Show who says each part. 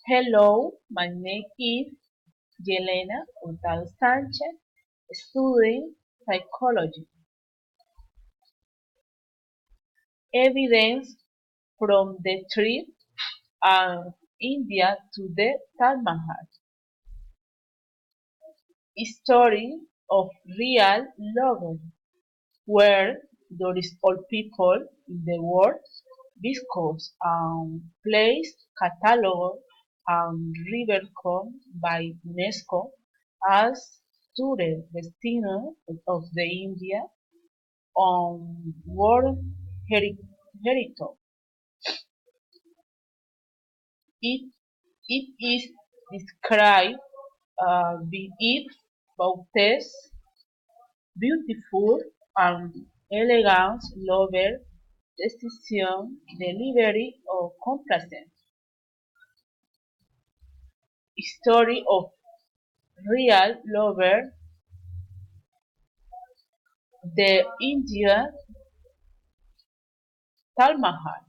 Speaker 1: Hello, my name is Yelena Hurtado Sanchez, studying psychology. Evidence from the trip and India to the Taj Mahal. Story of real love, where there is all people in the world because place catalog and reckoned by UNESCO as tourist destination of the India on World Heritage. It, it is described by its boutes, beautiful and elegant lover, decision, delivery, or complacent. Story of real lover, the Indian Taj Mahal.